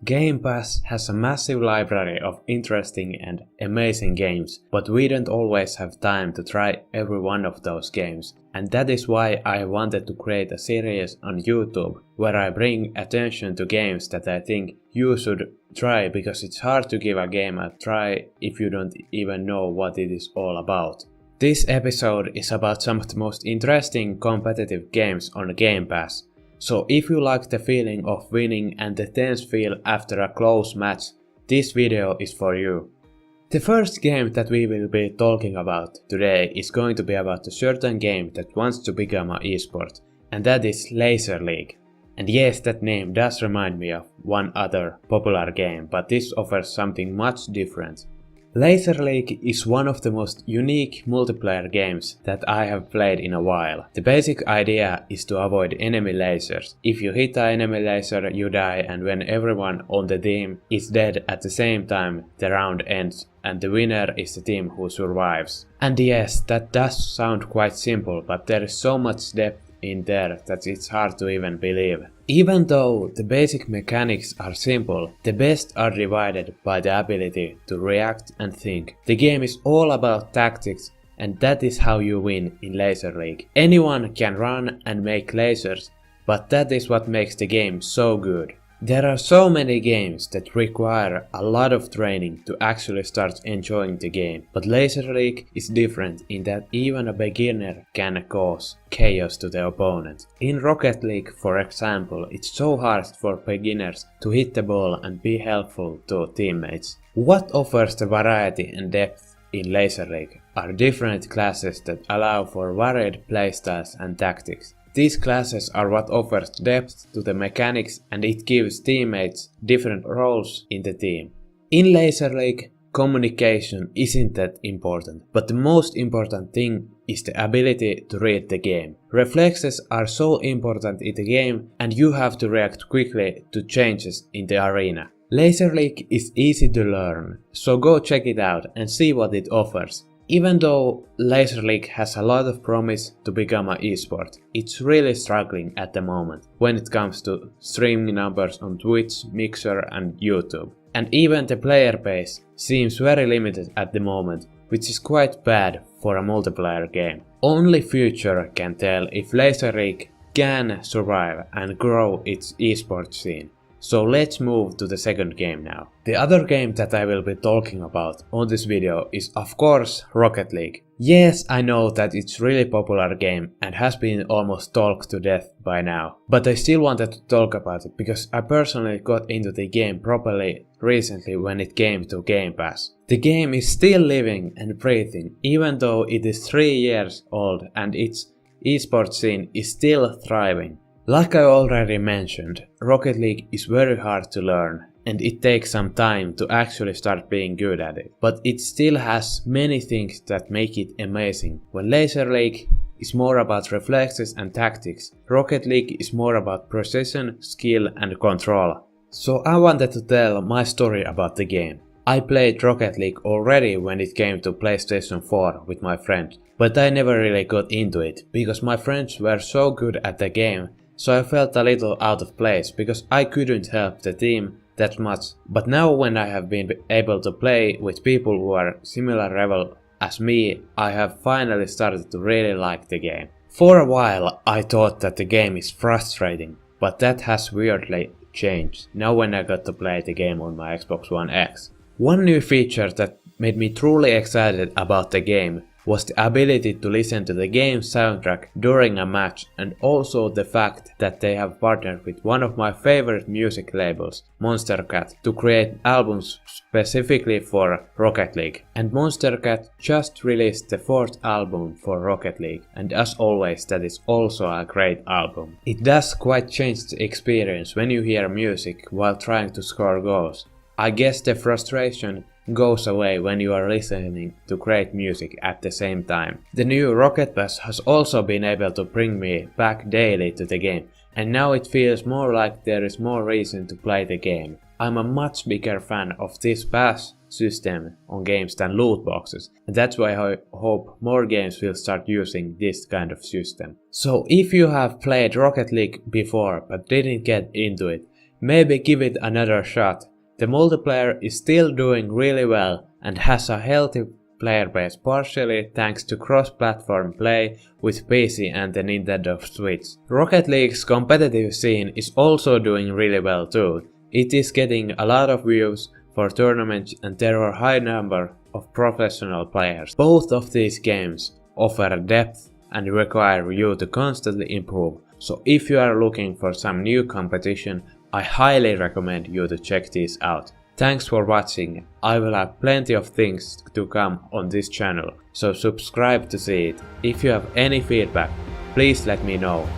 Game Pass has a massive library of interesting and amazing games, but we don't always have time to try every one of those games. And that is why I wanted to create a series on YouTube where I bring attention to games that I think you should try, because it's hard to give a game a try if you don't even know what it is all about. This episode is about some of the most interesting competitive games on Game Pass. So if you like the feeling of winning and the tense feel after a close match, this video is for you. The first game that we will be talking about today is going to be about a certain game that wants to become an esport, and that is Laser League. And yes, that name does remind me of one other popular game, but this offers something much different. Laser League is one of the most unique multiplayer games that I have played in a while. The basic idea is to avoid enemy lasers. If you hit an enemy laser, you die, and when everyone on the team is dead at the same time, the round ends and the winner is the team who survives. And yes, that does sound quite simple, but there is so much depth in there that it's hard to even believe. Even though the basic mechanics are simple, the best are divided by the ability to react and think. The game is all about tactics, and that is how you win in Laser League. Anyone can run and make lasers, but that is what makes the game so good. There are so many games that require a lot of training to actually start enjoying the game, but Laser League is different in that even a beginner can cause chaos to the opponent. In Rocket League, for example, it's so hard for beginners to hit the ball and be helpful to teammates. What offers the variety and depth in Laser League are different classes that allow for varied playstyles and tactics. These classes are what offers depth to the mechanics, and it gives teammates different roles in the team. In Laser League, communication isn't that important, but the most important thing is the ability to read the game. Reflexes are so important in the game, and you have to react quickly to changes in the arena. Laser League is easy to learn, so go check it out and see what it offers. Even though Laser League has a lot of promise to become an esport, it's really struggling at the moment when it comes to streaming numbers on Twitch, Mixer and YouTube. And even the player base seems very limited at the moment, which is quite bad for a multiplayer game. Only future can tell if Laser League can survive and grow its esports scene. So let's move to the second game now. The other game that I will be talking about on this video is of course Rocket League. Yes, I know that it's a really popular game and has been almost talked to death by now, but I still wanted to talk about it because I personally got into the game properly recently when it came to Game Pass. The game is still living and breathing even though it is 3 years old, and its esports scene is still thriving. Like I already mentioned, Rocket League is very hard to learn, and it takes some time to actually start being good at it. But it still has many things that make it amazing. When Laser League is more about reflexes and tactics, Rocket League is more about precision, skill and control. So I wanted to tell my story about the game. I played Rocket League already when it came to PlayStation 4 with my friends, but I never really got into it, because my friends were so good at the game. So I felt a little out of place because I couldn't help the team that much. But now when I have been able to play with people who are similar level as me, I have finally started to really like the game. For a while I thought that the game is frustrating, but that has weirdly changed now when I got to play the game on my Xbox One X. One new feature that made me truly excited about the game was the ability to listen to the game's soundtrack during a match, and also the fact that they have partnered with one of my favorite music labels, Monstercat, to create albums specifically for Rocket League. And Monstercat just released the 4th album for Rocket League, and as always that is also a great album. It does quite change the experience when you hear music while trying to score goals. I guess the frustration goes away when you are listening to great music at the same time. The new Rocket Pass has also been able to bring me back daily to the game, and now it feels more like there is more reason to play the game. I'm a much bigger fan of this pass system on games than loot boxes, and that's why I hope more games will start using this kind of system. So if you have played Rocket League before but didn't get into it, maybe give it another shot. The multiplayer is still doing really well and has a healthy player base partially thanks to cross-platform play with PC and the Nintendo Switch. Rocket League's competitive scene is also doing really well too. It is getting a lot of views for tournaments and there are a high number of professional players. Both of these games offer depth and require you to constantly improve. So if you are looking for some new competition, I highly recommend you to check these out. Thanks for watching. I will have plenty of things to come on this channel, so subscribe to see it. If you have any feedback, please let me know.